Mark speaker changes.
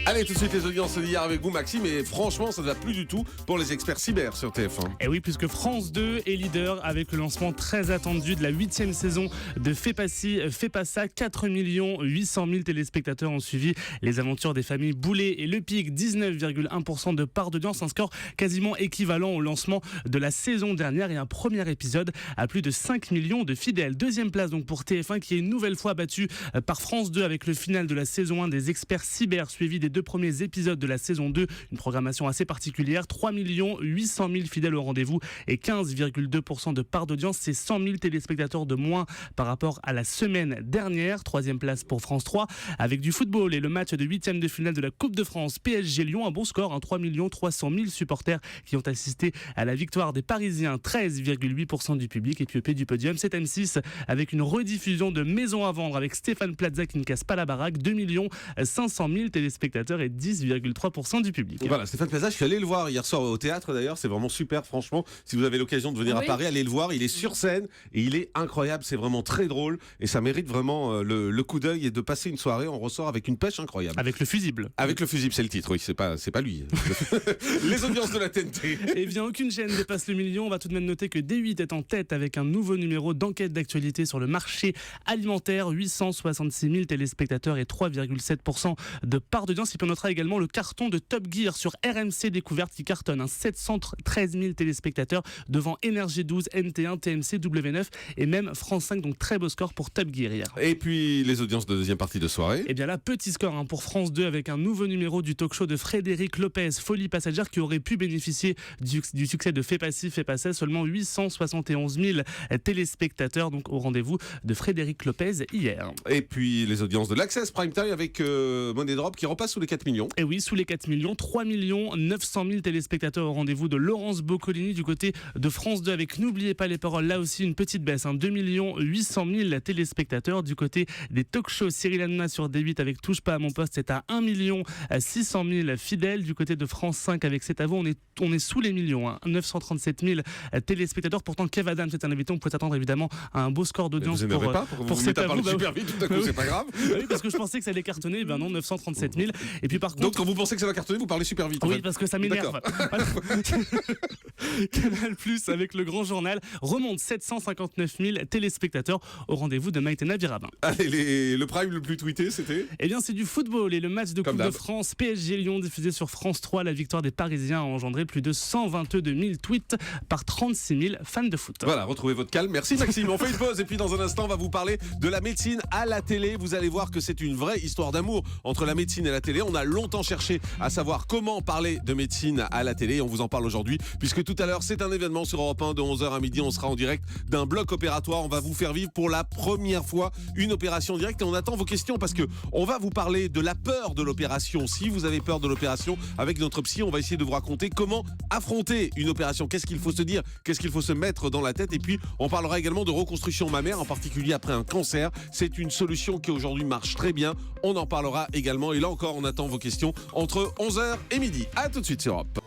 Speaker 1: Allez, tout de suite les audiences d'hier avec vous Maxime, et franchement ça ne va plus du tout pour les experts cyber sur TF1.
Speaker 2: Et oui, puisque France 2 est leader avec le lancement très attendu de la 8e saison de Fais pas ci, fais pas ça. 4 800 000 téléspectateurs ont suivi les aventures des familles Boulet et Le Pic. 19,1% de part d'audience, un score quasiment équivalent au lancement de la saison dernière, et un premier épisode à plus de 5 millions de fidèles. Deuxième place donc pour TF1, qui est une nouvelle fois battu par France 2 avec le final de la saison 1 des experts cyber, suivi des 2 premiers épisodes de la saison 2, une programmation assez particulière. 3 800 000 fidèles au rendez-vous et 15,2% de part d'audience. C'est 100 000 téléspectateurs de moins par rapport à la semaine dernière. Troisième place pour France 3 avec du football et le match de 8e de finale de la Coupe de France PSG Lyon. Un bon score, 3 300 000 supporters qui ont assisté à la victoire des Parisiens. 13,8% du public. Et puis au pied du podium, c'est M6 avec une rediffusion de Maison à vendre avec Stéphane Plaza qui ne casse pas la baraque. 2 500 000 téléspectateurs et 10,3% du public.
Speaker 1: Voilà, Stéphane Plaza, je suis allé le voir hier soir au théâtre d'ailleurs, c'est vraiment super franchement. Si vous avez l'occasion de venir à Paris, allez le voir, il est sur scène et il est incroyable, c'est vraiment très drôle et ça mérite vraiment le coup d'œil et de passer une soirée, on ressort avec une pêche incroyable.
Speaker 2: Avec le fusible.
Speaker 1: Avec le fusible, c'est le titre, oui, c'est pas lui. Les audiences de la TNT.
Speaker 2: Eh bien, aucune chaîne dépasse le million. On va tout de même noter que D8 est en tête avec un nouveau numéro d'enquête d'actualité sur le marché alimentaire. 866 000 téléspectateurs et 3,7% de part d'audience. Et puis on notera également le carton de Top Gear sur RMC Découverte qui cartonne. 713 000 téléspectateurs devant Énergie 12, NT1, TMC, W9 et même France 5. Donc très beau score pour Top Gear hier.
Speaker 1: Et puis les audiences de deuxième partie de soirée.
Speaker 2: Eh bien là, petit score pour France 2 avec un nouveau numéro du talk show de Frédéric Lopez, Folie passagère, qui aurait pu bénéficier du succès de Fais pas ci, fais pas ça. Seulement 871 000 téléspectateurs donc au rendez-vous de Frédéric Lopez hier.
Speaker 1: Et puis les audiences de l'Access Prime Time avec Money Drop qui repasse sous les 4 millions.
Speaker 2: Et oui, sous les 4 millions, 3 900 000 téléspectateurs au rendez-vous de Laurence Boccolini du côté de France 2 avec N'oubliez pas les paroles. Là aussi, une petite baisse, 2 800 000 téléspectateurs. Du côté des talk-shows, Cyril Hanouna sur D8 avec Touche pas à mon poste, c'est à 1 600 000 fidèles. Du côté de France 5 avec C'est à vous, on est sous les millions, 937 000 téléspectateurs. Pourtant, Kev Adams est un invité, on peut s'attendre évidemment à un beau score d'audience
Speaker 1: pour C'est à vous. Super vite, tout à coup, c'est pas grave.
Speaker 2: Oui, parce que je pensais que ça allait cartonner, non, 937 000. Et puis par contre,
Speaker 1: donc quand vous pensez que ça va cartonner, vous parlez super vite.
Speaker 2: Oui, parce que ça m'énerve. Canal Plus avec Le Grand Journal remonte 759 000 téléspectateurs au rendez-vous de Maïtena Virabin.
Speaker 1: Allez, le prime le plus tweeté, c'était ?
Speaker 2: Eh bien, c'est du football et le match de Coupe de France PSG Lyon diffusé sur France 3. La victoire des Parisiens a engendré plus de 122 000 tweets par 36 000 fans de foot.
Speaker 1: Voilà, retrouvez votre calme. Merci Maxime. On fait une pause et puis dans un instant, on va vous parler de la médecine à la télé. Vous allez voir que c'est une vraie histoire d'amour entre la médecine et la télé. On a longtemps cherché à savoir comment parler de médecine à la télé. On vous en parle aujourd'hui puisque tout à l'heure, c'est un événement sur Europe 1 de 11h à midi. On sera en direct d'un bloc opératoire. On va vous faire vivre pour la première fois une opération directe et on attend vos questions parce que on va vous parler de la peur de l'opération. Si vous avez peur de l'opération, avec notre psy, on va essayer de vous raconter comment affronter une opération. Qu'est-ce qu'il faut se dire? Qu'est-ce qu'il faut se mettre dans la tête? Et puis, on parlera également de reconstruction mammaire, en particulier après un cancer. C'est une solution qui aujourd'hui marche très bien. On en parlera également. Et là encore, on attend vos questions entre 11h et midi. À tout de suite sur Europe.